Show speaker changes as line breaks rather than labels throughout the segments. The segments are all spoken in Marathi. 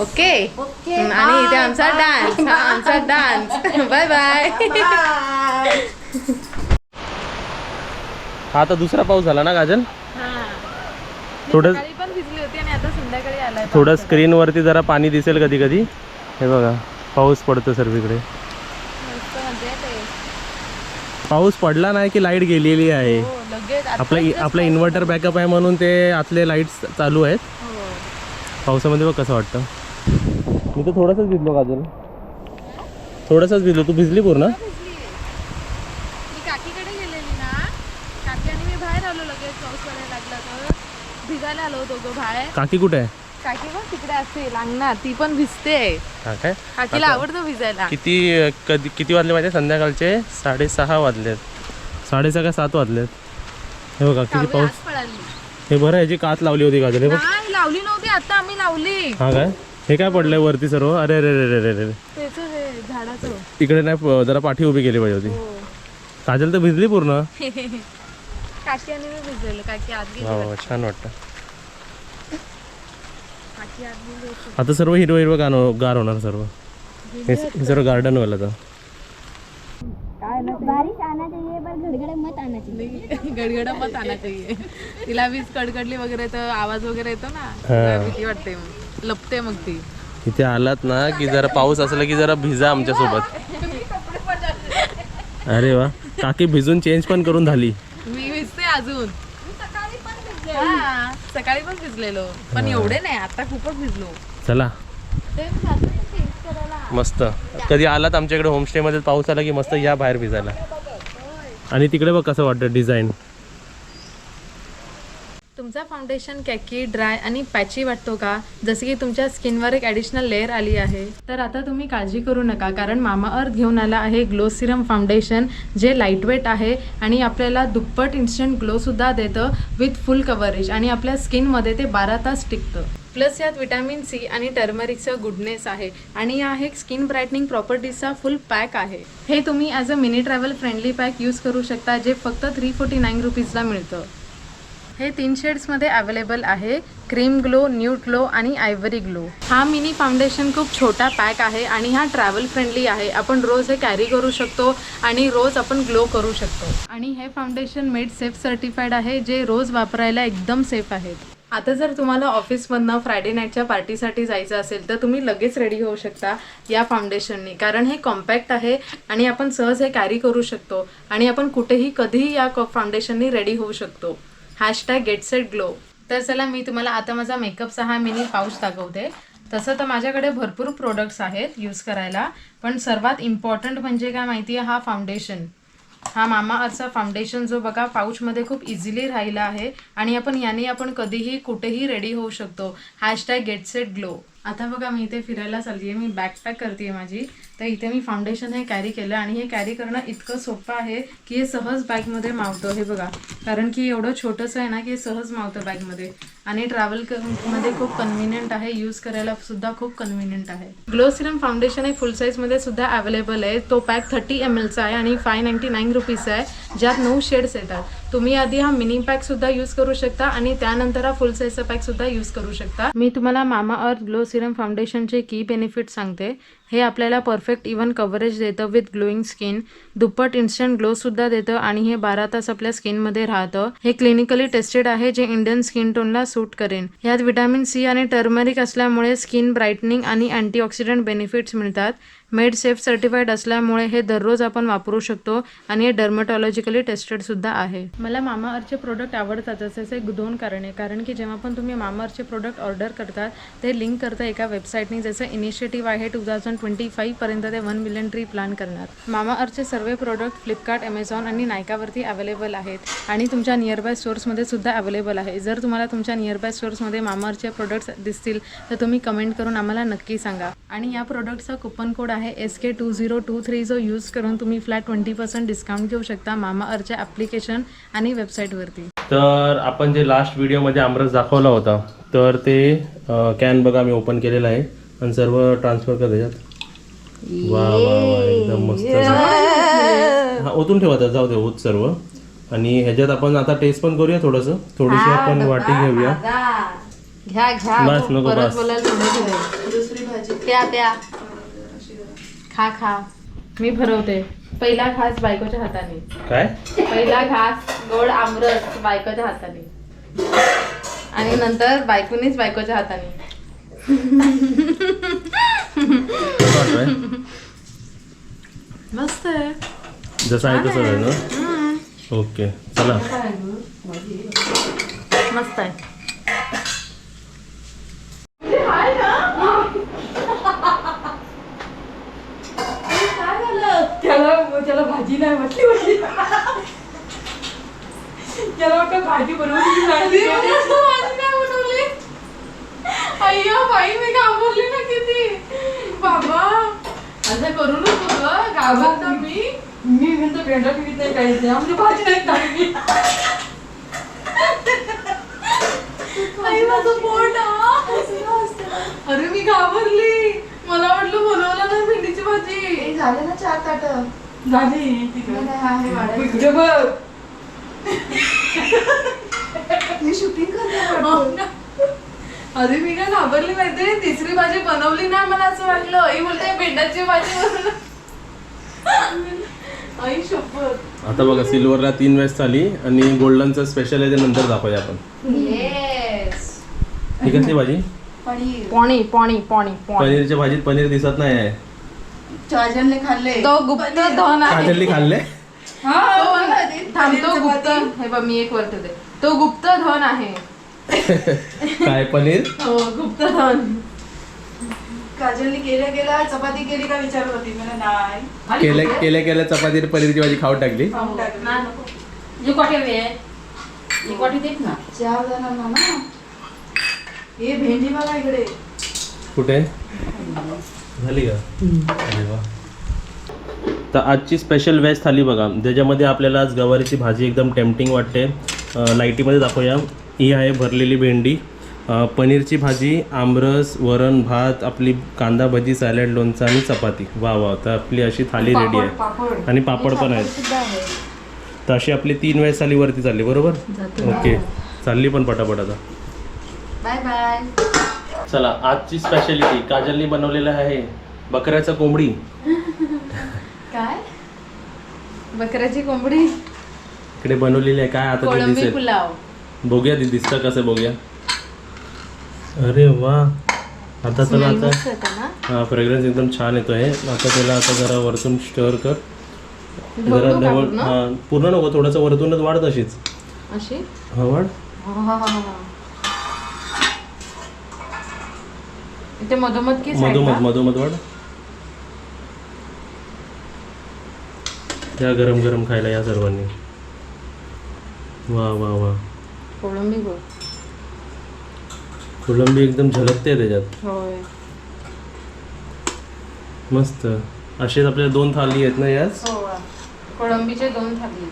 ओके
ओके,
आणि इथे
bye,
आमचा
bye,
डान्स
bye.
आमचा डान्स बाय बाय
बाय.
हा आता दुसरा पाऊस झाला ना काजल. थोडं
सकाळी पण भिजली होती आणि आता संध्याकाळी आलाय
थोडं स्क्रीनवरती जरा पाणी दिसेल कधी कधी. हे बघा पाऊस पडतो सर्वीकडे.
मस्त मजा येते.
पाऊस पडला नाही की लाईट गेलेली आहे.
हो, लगेच आता
आपला इन्व्हर्टर बॅकअप आहे म्हणून ते आतले लाईट्स चालू आहेत.
हो.
पावसामध्ये बघ कसं वाटतं. मी तर थोडंसंच भिजलो काजल. थोडंसंच भिजलो. तू भिजली पूर्ण.
मी काकीकडे गेलेली ना, काकी आणि मी बाहेर आलो लगेच पाऊस पडायला लागला तर भिजायला आलो दोघं बाहेर.
काकी कुठे आहे?
काकी पण तिकडे असेल अंगणात, ती पण भिजते.
हा काय
काकीला आवडतं भिजायला.
किती वाजले माहिती? संध्याकाळचे 6:30 वाजलेत. 6:30 का 7 वाजलेत. हे बघा किती
कावी
पाऊस.
आज पडाली.
हे बरं ह्याची काच लावली होती काजल. हे बघ.
नाही लावली नव्हती, आता आम्ही लावली.
हा काय हे काय पडलंय वरती सर्व. अरे अरे अरे अरे अरे.
त्याचं हे झाडाचं.
इकडे नाही जरा पाठी उभी केली पाहिजे होती.
हो.
काजल तर भिजली पूर्ण.
काकी आणि मी भिजलेलो. काकी आत गेली.
वा छान वाटतं.
काकी आत गेली होती.
आता सर्व हिरवं हिरवं गार होणार सर्व. हे सर्व गार्डन वाला तर.
काय ना
बारिश आना चाहिए पर गड़गड़ मत आना चाहिए.
गडगडा मत आना चाहिए. तिला वीज कडकडली वगैरे तर आवाज वगैरे येतो ना,
हा.
भीती वाटते, लपते मग ती.
इथे आलात ना की जरा पाऊस असला की जरा भिजा आमच्या सोबत. अरे वा काकी भिजून चेंज पण करून झाली.
मी भिजते अजून. हा, सकाळी पण भिजलेलो पण एवढे नाही, आता खूपच भिजलो.
चला मस्त. कधी आलात आमच्याकडे होमस्टे मध्ये पाऊस आला की मस्त या बाहेर भिजायला. आणि तिकडे बघ कसं वाटतं डिझाईन.
तुमचा फाउंडेशन कॅकी, ड्राय आणि पॅची वाटतो का? जसे की तुमच्या स्किनवर एक ॲडिशनल लेअर आली आहे. तर आता तुम्ही काळजी करू नका, कारण मामाअर्थ घेऊन आला आहे ग्लो सिरम फाउंडेशन, जे लाईटवेट आहे आणि आपल्याला दुप्पट इन्स्टंट ग्लोसुद्धा देतं विथ फुल कव्हरेज, आणि आपल्या स्किनमध्ये ते 12 तास टिकतं. प्लस यात विटॅमिन सी आणि टर्मरिकचा गुडनेस आहे, आणि हा एक स्किन ब्राईटनिंग प्रॉपर्टीजचा फुल पॅक आहे. हे तुम्ही as a mini travel friendly pack use करू शकता, जे फक्त 349 रुपीजला मिळतं. हे 3 शेड्समध्ये अवेलेबल आहे, क्रीम ग्लो, न्यूड ग्लो आणि आयव्हरी ग्लो. हा मिनी फाउंडेशन खूप छोटा पॅक आहे आणि हा ट्रॅव्हल फ्रेंडली आहे. आपण रोज हे कॅरी करू शकतो आणि रोज आपण ग्लो करू शकतो. आणि हे फाउंडेशन मेड सेफ सर्टिफाईड आहे, जे रोज वापरायला एकदम सेफ आहेत. आता जर तुम्हाला ऑफिसमधनं फ्रायडे नाईटच्या पार्टीसाठी जायचं असेल तर तुम्ही लगेच रेडी होऊ शकता या फाउंडेशननी, कारण हे कॉम्पॅक्ट आहे आणि आपण सहज हे कॅरी करू शकतो आणि आपण कुठेही कधीही या फाउंडेशननी रेडी होऊ शकतो. #GetSetGlow. तर चला मी तुम्हाला आता माझा मेकअपचा हा मिनी पाऊच दाखवते. तसं तर माझ्याकडे भरपूर प्रोडक्ट्स आहेत यूज करायला, पण सर्वात इम्पॉर्टंट म्हणजे काय माहिती आहे, हा फाउंडेशन. हा मामाअर्थचा फाउंडेशन जो बघा पाऊचमध्ये खूप इझिली राहिला आहे आणि याने आपण कधीही कुठेही रेडी होऊ शकतो. #GetSetGlow. आता बघा मी इथे फिरायला चालली आहे, मी बॅकपॅक करते आहे माझी, तर इथे मी फाउंडेशन हे कॅरी केलं आणि हे कॅरी करणं इतकं सोपं आहे की हे सहज बॅगमध्ये मावतं. हे बघा, कारण की एवढं छोटंसं आहे ना की हे सहज मावतं बॅगमध्ये, आणि ट्रॅव्हल मध्ये खूप कन्व्हिनियंट आहे, यूज करायला सुद्धा खूप कन्व्हिनियंट आहे. ग्लो सिरम फाउंडेशन हे फुल साईजमध्ये सुद्धा अवेलेबल आहे. तो पॅक 30 mlचा आहे आणि 599 रुपीजचा आहे, ज्यात 9 शेड्स येतात. तुम्ही आधी हा मिनी पॅक सुद्धा यूज करू शकता आणि त्यानंतर हा फुल साईजचा पॅक सुद्धा यूज करू शकता. मी तुम्हाला मामाअर्थ ग्लो सिरम फाउंडेशनचे की बेनिफिट सांगते. हे आपल्याला परफेक्ट इव्हन कव्हरेज देतं विथ ग्लोईंग स्किन, दुप्पट इन्स्टंट ग्लोसुद्धा देतं आणि हे 12 तास आपल्या स्किनमध्ये राहतं. हे क्लिनिकली टेस्टेड आहे, जे इंडियन स्किन टोनला सूट करेन. यात विटॅमिन सी आणि टर्मरिक असल्यामुळे स्किन ब्राईटनिंग आणि अँटीऑक्सिडंट बेनिफिट्स मिळतात. मेड सेफ सर्टिफाईड असल्यामुळे हे दररोज आपण वापरू शकतो आणि हे डर्मटॉलॉजिकली टेस्टेड सुद्धा आहे. मला मामाअर्थचे प्रोडक्ट आवडतात, असे 2 कारणे. कारण की जेव्हा पण तुम्ही मामाअर्थचे प्रोडक्ट ऑर्डर करतात ते लिंक करतं एका वेबसाईटनी, ज्याचं इनिशिएटिव्ह आहे 2025 पर्यंत ते 1 मिलियन ट्री प्लॅन करणार. मामाअर्थचे सर्व प्रोडक्ट फ्लिपकार्ट, ॲमेझॉन आणि नायकावरती अवेलेबल आहेत आणि तुमच्या नियरबाय स्टोर्समध्ये सुद्धा अवेलेबल आहे. जर तुम्हाला तुमच्या नियरबाय स्टोर्समध्ये मामाअर्थचे प्रोडक्ट्स दिसतील तर तुम्ही कमेंट करून आम्हाला नक्की सांगा. आणि या प्रोडक्टचा कुपन कोड आहे SK2023, जो यूज करून तुम्ही फ्लॅट 20% डिस्काउंट घेऊ शकता मामाअर्थच्या ॲप्लिकेशन आणि वेबसाईटवरती.
तर आपण जे लास्ट व्हिडिओमध्ये आमरस दाखवला होता, तर ते कॅन बघा मी ओपन केलेला आहे आणि सर्व ट्रान्सफर कर त्याच्यात. वा वा वा एकदम मस्त. हा ओतून ठेवा, जाऊ दे होत सर्व. आणि ह्याच्यात आपण आता टेस्ट पण करूया थोडंसं, थोडीशी आपण वाटी घेऊया.
घ्या
बस नको बस.
बोलायला प्या प्या खा खा. मी भरवते. पहिला घास बायकोच्या हाताने.
काय
पहिला घास गोड आमरस बायकोच्या हाताने आणि नंतर बायकोनीच बायकोच्या हाताने.
कसं वाटतंय?
मस्त आहे.
जसं आहे तसं आहे ना. ओके चला.
मस्त आहे. त्याला भाजी नाही म्हटली होती. त्याला वाटतं भाजी बनवली भाजी नाही बनवली. अय्या बाई मी घाबरली ना किती. बाबा असं करू नको ग. घाबरतो मी म्हणतो भेंडा पिकीत नाही काहीच नाही. आमची भाजी नाही टाकली. आई माझं पोट. अरे मी घाबरली. मला वाटलं बनवलं नाही भेंडीची भाजी.
झाले ना 4 ताट.
झाली
इकडे बघ. मी शूटिंग करते.
अरे मी काय घाबरली माहितीये. तिसरी भाजी बनवली ना मला असं वाटलं. आई बोलते भेंडाची भाजी बनवलं. आई शपथ.
आता बघा सिल्वरला 3 वेळेस आली आणि गोल्डनचं स्पेशल आहे ते नंतर दाखवूया आपण.
येस.
ही कसली भाजी?
पनीर.
पाणी पाणी पाणी पाणी.
पनीरच्या भाजीत पनीर दिसत नाही आहे.
चाजनने खाल्ले.
तो गुप्त धन आहे.
काजलनी खाल्ले.
थांबतो गुप्त. हे बघ मी एक वर ठेवते. तो गुप्त धन आहे.
काय पनीर?
हो गुप्त धन.
काजलने केल्या चपाती केली का विचारत होती. मला नाही.
केल्या चपाती पनीरची भाजी खाऊन टाकली.
खाऊन टाकलं.
ना नको. एक वाटी हवी आहे. एक वाटी दे ना.
4 जणांना ना. हे भेंडी बघा इकडे.
कुठे झाली का? अरे वा. तर आजची स्पेशल व्हेज थाली बघा, ज्याच्यामध्ये आपल्याला आज गवारीची भाजी एकदम टेम्पटिंग वाटते. लाईटीमध्ये दाखवूया. ही आहे भरलेली भेंडी, पनीरची भाजी, आमरस, वरण भात, आपली कांदा भजी, सॅलड, लोणचं आणि चपाती. वा वा. तर आपली अशी थाली रेडी आहे.
पापड.
आणि पापड पण आहेत. तर अशी आपली 3 वेळेस थाली वरती चालली बरोबर. ओके चालली पण पटापट आता.
Bye bye.
चला आजची स्पेशालिटी काजलनी बनवलेलं आहे बकऱ्याचं कोंबडी.
काय बकऱ्याची कोंबडी
इकडे बनवलेली आहे. काय आता ते
कोळंबी
दिसेल.
पुलाव.
बघूया ती दिसतं कसं बघूया. अरे वा. आता चला आता
मस्त होता ना.
हा फ्रेग्रन्स एकदम छान येतो आहे. आता त्याला आता जरा वरतून स्टर कर. जरा
ढवळू का
डबल
पूर्ण?
हा पूर्ण नको, थोडंसं वरतूनच वाढ तशीच.
अशी
हा वाढ.
इथे मधोमध की
मधोमध मधोमध वाढ. या गरम गरम खायला या सर्वांनी. वा वा वा.
कोळंबी गो.
कोलंबी एकदम झलकते त्याच्यात.
होय.
मस्त. असेच आपल्या 2 थाली आहेत ना याच.
हो कोळंबीचे 2 थाली.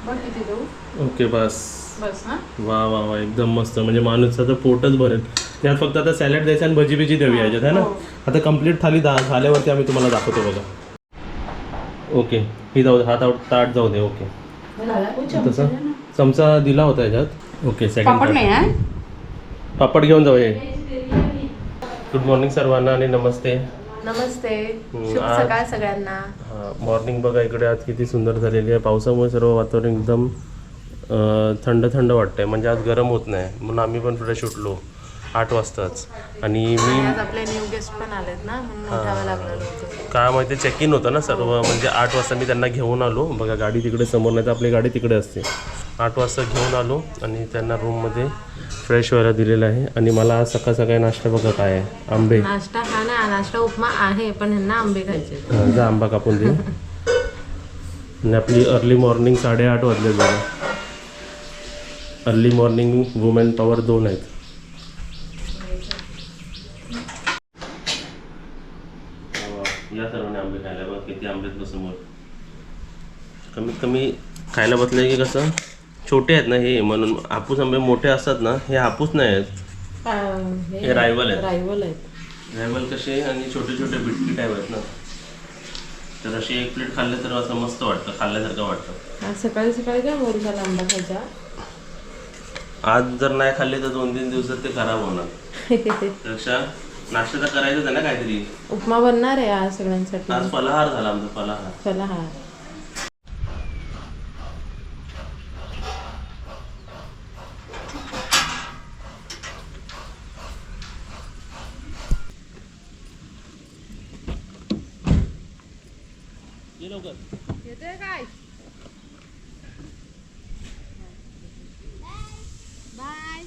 बघ किती देऊ.
ओके बस.
बस ना.
वा वा वा एकदम मस्त. म्हणजे माणूसचं तर पोटच भरेल. त्यात फक्त आता सॅलड द्यायचं आणि भजी बिजी देऊया याच्यात है ना. आता कंप्लीट थाली झाल्यावरती आम्ही तुम्हाला दाखवतो बघा. ओके ही जाऊ दे. हात ताट जाऊ दे. ओके तसा चमचा दिला होता याच्यात. ओके सेकंड
आहे.
पापड घेऊन जाऊया. गुड मॉर्निंग सर्वांना आणि नमस्ते.
नमस्ते. शुभ
आज-
सकाळ सगळ्यांना.
हां मॉर्निंग बघा इकडे आज किती सुंदर झालेली आहे. पावसामुळे सर्व वातावरण एकदम थंड थंड वाटतंय. म्हणजे आज गरम होत नाही म्हणून आम्ही पण पुढे सुटलो 8 वाजताच. आणि मी
आज आपले न्यू गेस्ट पण आलेत ना म्हणून उठावं लागलं होतं.
काय माहिती चेक इन होतं ना सर्व. म्हणजे 8 वाजता मी त्यांना घेऊन आलो. बघा गाडी तिकडे समोर, नाही तर आपली गाडी तिकडे असते. 8 वाजता घेऊन आलो आणि त्यांना रूममध्ये फ्रेश व्हायला दिलेलं आहे. आणि मला आज सकाळ सकाळी नाश्ता बघा काय आहे. आंबे.
नाश्ता हा ना. नाश्ता उपमा आहे पण ह्यांना आंबे खायचे.
जा आंबा कापून दे. आणि आपली अर्ली मॉर्निंग 8:30 वाजले बघा. अर्ली मॉर्निंग वुमेन पॉवर 2 आहेत. या सर्वांनी आंबे खायला बघा किती आंबे आहेत समोर. कमीत कमी खायला बसले की कसं छोटे आहेत ना हे, म्हणून हापूस आंबे मोठे असतात ना, हे हापूस नाही आहेत, हे रायवल आहेत.
रायवल आहेत.
रायवल कसे आणि छोटे छोटे बिटकी टाईप आहेत ना. तर अशी 1 प्लेट खाल्ले तर असं मस्त वाटतं, खाल्ल्यासारखं वाटतं.
आज सकाळी सकाळी काय मोर झाला आंबा खायचा.
आज जर नाही खाल्ले तर 2-3 दिवसात ते खराब होणार. त्यापेक्षा नाश्ता तर करायचंच आहे ना काहीतरी.
उपमा बनणार आहे आज सगळ्यांसाठी.
आज फलाहार झाला आमचा फलाहार.
फलाहार. येतोय काय? बाय.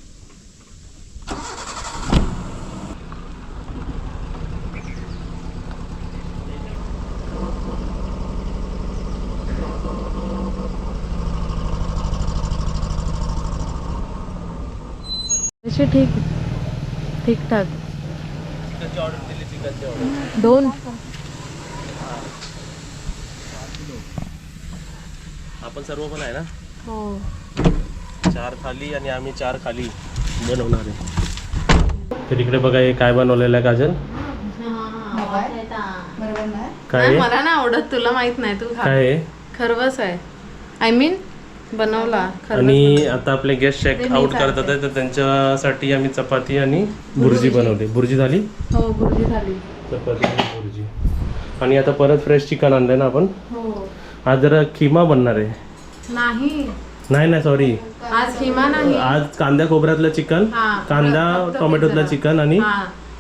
तशी ठीक ठाक.
चिकनची ऑर्डर दिली, चिकनची ऑर्डर
2.
आपण सर्व पण आहे ना.
हो.
4 थाली आणि आम्ही 4 खाली बनवणार आहे. तर इकडे बघा हे काय बनवलेलं आहे काजल.
बरोबर ना.
काय आहे?
मला ना आवडत, तुला माहित नाही, तू खा.
काय आहे?
खरवस आहे. आय मीन बनवला खरवस.
आणि आता आपले गेस्ट चेक
ते मी
आउट करतात
सांगते.
आहे, तर त्यांच्यासाठी आम्ही चपाती आणि भुर्जी बनवली. भुर्जी झाली.
हो, भुर्जी झाली.
चपाती आणि भुर्जी. आणि आता परत फ्रेश चिकन आणलंय ना आपण.
हो.
आज जरा खिमा बनणार आहे. नाही सॉरी,
आज खिमा नाही.
आज कांद्या खोबऱ्यातलं चिकन,
हा,
कांदा
फक्त
टोमॅटोतलं
जरा.
चिकन आणि
हा.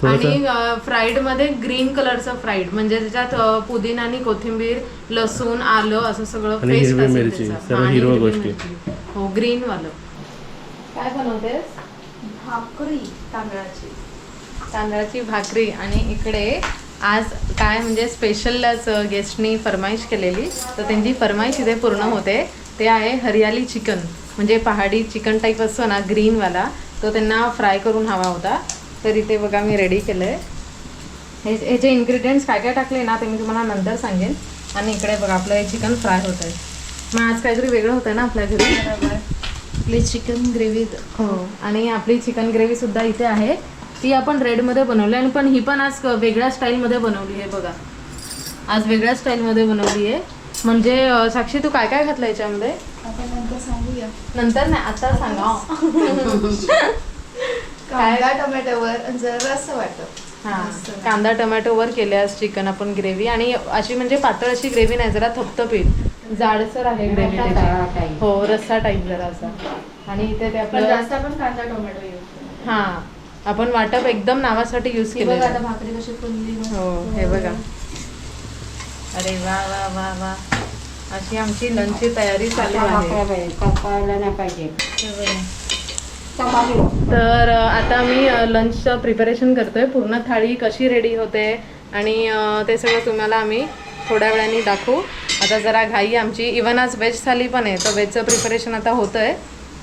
आणि फ्राईड मध्ये ग्रीन कलरचं फ्राईड, म्हणजे त्याच्यात पुदिना आणि कोथिंबीर, लसूण, आलं असं सगळं
आणि
paste
हिरवी
असेल
मिरची,
त्याचं.
सर्व
हा,
हिरव्या
हिरवी
गोष्टी.
मिरची. हो, ग्रीन वालं. काय बनवतेस?
भाकरी तांदळाची.
तांदळाची भाकरी. आणि इकडे आज काय म्हणजे स्पेशलच गेस्टनी फरमाईश केलेली, तर त्यांची फरमाईश इथे पूर्ण होते. ते आहे हरियाली चिकन, म्हणजे पहाडी चिकन टाईप असतो ना ग्रीनवाला, तो त्यांना फ्राय करून हवा होता. तर इथे बघा मी रेडी केलं आहे. ह्याचे इन्ग्रेडियंट्स काय काय टाकले ना ते मी तुम्हाला नंतर सांगेन. आणि इकडे बघा आपलं हे चिकन फ्राय होत आहे. मग आज काहीतरी वेगळं होतं ना आपल्या घरी.
आपली चिकन ग्रेव्ही.
हो. आणि आपली चिकन ग्रेव्हीसुद्धा इथे आहे. ती आपण रेडमध्ये बनवली, आणि पण ही पण आज वेगळ्या स्टाईलमध्ये बनवली आहे बघा. आज वेगळ्या स्टाईलमध्ये बनवली आहे. म्हणजे साक्षी तू काय काय घातलं याच्यामध्ये?
आपण नंतर सांगूया.
नंतर नाही, आता सांगा.
कांदा टोमॅटोवर जरा असं वाटत.
हां, कांदा टोमॅटोवर केले आज चिकन आपण ग्रेव्ही. आणि अशी म्हणजे पातळ अशी ग्रेव्ही नाही, जरा थपथपीत जाडसर आहे ग्रेव्ही. हो, रस्सा टाईप जरा असा. आणि इथे ते आपलं
जास्त आपण कांदा टोमॅटो यूज.
हां, आपण वाटप एकदम नावासाठी यूज केलं.
आता भाकरी कशी फुलली.
हो, हे बघा. अरे वा वा वा वा. अशी आमची लंचची तयारी चालू आहे. तर आता मी लंचचं प्रिपरेशन करतोय. पूर्ण थाळी कशी रेडी होते आणि ते सगळं तुम्हाला आम्ही थोड्या वेळाने दाखवू. आता जरा घाई आमची. इवन आज व्हेज थाली पण आहे, तर व्हेजचं प्रिपरेशन आता होतं आहे.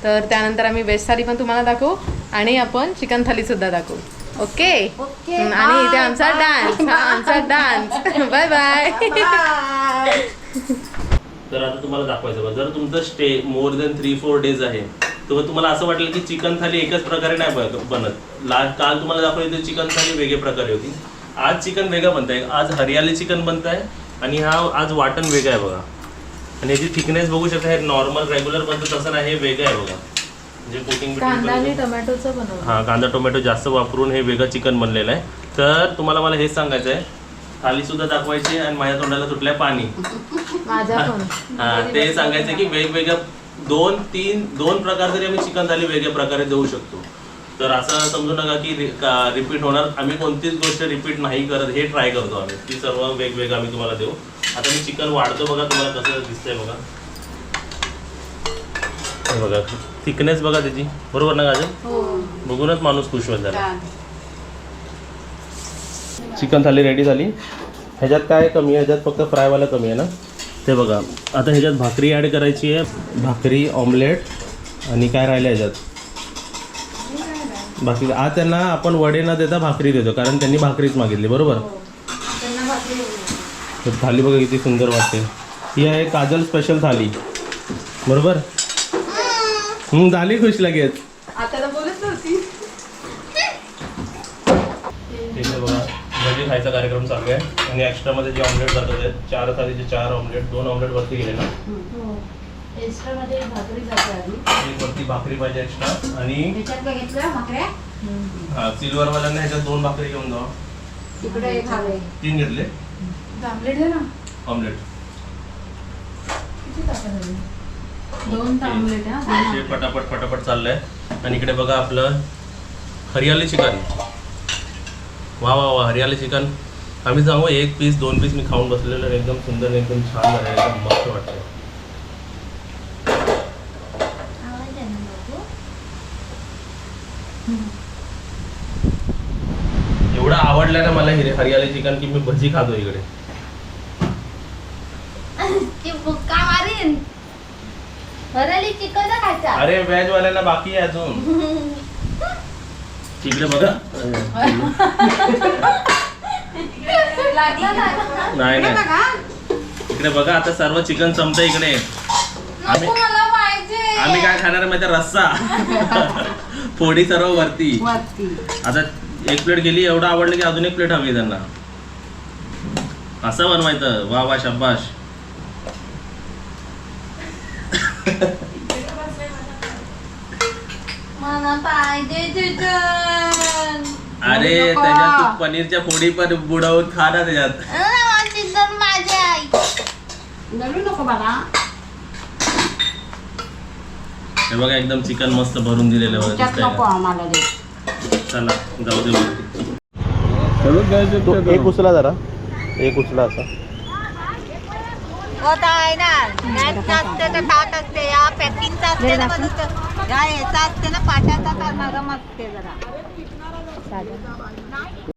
तर त्यानंतर आम्ही व्हेज थाली पण तुम्हाला दाखवू आणि आपण चिकन थालीसुद्धा दाखवू. ओके. आणि इथे आमचा डान्स. आमचा डान्स. Bye bye.
तर आता तुम्हाला दाखवायचं बघा, जर तुमचं स्टे मोर दॅन 3-4 डेज आहे, तर तुम्हाला असं वाटेल की चिकन थाली एकच प्रकारे नाही बनत. काल तुम्हाला दाखवली तर चिकन थाली वेगळ्या प्रकारे होती. आज चिकन वेगळं बनत आहे. आज हरियाली चिकन बनत आहे आणि हा आज वाटण वेगळं आहे बघा. आणि याची थिकनेस बघू शकता. हे नॉर्मल रेग्युलर बनतं तसं नाही, हे वेगळं आहे बघा. म्हणजे कोटिंग
कांदा आणि टोमॅटोचं बनवलं.
हां, कांदा टोमॅटो जास्त वापरून हे वेगळं चिकन बनलेलं आहे. तर तुम्हाला मला हेच सांगायचं आहे, थालीसुद्धा दाखवायची आणि माझ्या तोंडाला सुटलंय पाणी.
माझ्या पण.
हां, ते सांगायचं की वेगवेगळ्या 2 प्रकार जरी आम्ही चिकन थाली वेगळ्या प्रकारे देऊ शकतो. तर असं समजू नका की रिपीट होणार. आम्ही कोणतीच गोष्ट रिपीट नाही करत, हे ट्राय करतो आम्ही. ती सर्व वेगवेगळं आम्ही तुम्हाला देऊ. आता मी चिकन वाढतो बघा, तुम्हाला कसं दिसतंय बघा. हे बघा, थिकनेस बघा त्याची. बरोबर ना गाजर? बघूनच माणूस खुश होत झाला. चिकन थाली रेडी झाली. ह्याच्यात काय कमी आहे? ह्याच्यात फक्त फ्रायवाला कमी आहे ना. ते बघा, आता ह्याच्यात भाकरी ॲड करायची आहे. भाकरी, ऑमलेट आणि काय राहिलं ह्याच्यात बाकी. आज त्यांना आपण वडे न देता भाकरी देतो, कारण त्यांनी भाकरीच मागितली. बरोबर. तर थाली बघा किती सुंदर वाटते. ही आहे काजल स्पेशल थाली. बरोबर. झाली खुश लगेच.
आता बोलत होती.
ठीक आहे बघा, भजी खायचा कार्यक्रम चालू आहे. आणि एक्स्ट्रामध्ये जे ऑमलेट जातात आहेत, 4 थालीचे 4 ऑमलेट, 2 ऑमलेट वरती गेले ना.
एक्स्ट्रा मध्ये भाकरी जाते आधी.
एक वरती भाकरी पाहिजे एक्स्ट्रा आणि
त्याच्यात काय घेतलं भाकऱ्या?
सिल्वर वाल्यांना ह्याच्यात 2 भाकरी घेऊन जावा.
तिकडे एक हवे.
3 घेतले
आमलेट दे ना.
ऑमलेट.
किती टाकायचं?
2 आमलेट हा.
हे पटापट पटापट चाललंय. आणि इकडे बघा आपलं हरियाली चिकन. वा वा वा, हरियाली चिकन. आम्ही सांगू 1 पीस 2 पीस मी खाऊन बसलेलो, एकदम सुंदर, एकदम छान झालं, एकदम मस्त वाटतं. एवढं आवडलं ना मला हरियाली चिकन की मी भजी खातो इकडे.
चिकन खायचा.
अरे व्हेज वाल्यांना बाकी आहे अजून. इकडे बघा.
लागला
नाही नाही, इकडे बघा आता सर्व चिकन संपतं इकडे. आम्ही
मला पाहिजे.
आम्ही काय खाणार आहे माहिती, रस्सा. फोडी सर्व वरती. आता 1 प्लेट गेली, एवढं आवडलं की अजून 1 प्लेट हवी त्यांना. असं बनवायचं. वा वा, शाबाश.
मला पाहिजे चिकन.
अरे त्याच्यात तू पनीरच्या फोडी पण बुडवून खा ना त्याच्यात.
चिकन माझे आई. नडू नको मला.
हे बघा एकदम चिकन मस्त भरून दिलेलं बघा, दिसतंय
नको
का?
आम्हाला दे.
चला जाऊ दे वरती. एक उचला जरा, एक उचला असा.
होत आहे ना. मॅच असते तर ताट असते. या पॅकिंगचा असते ना, या याचा असते ना, पाट्याचा तर नरम असते जरा.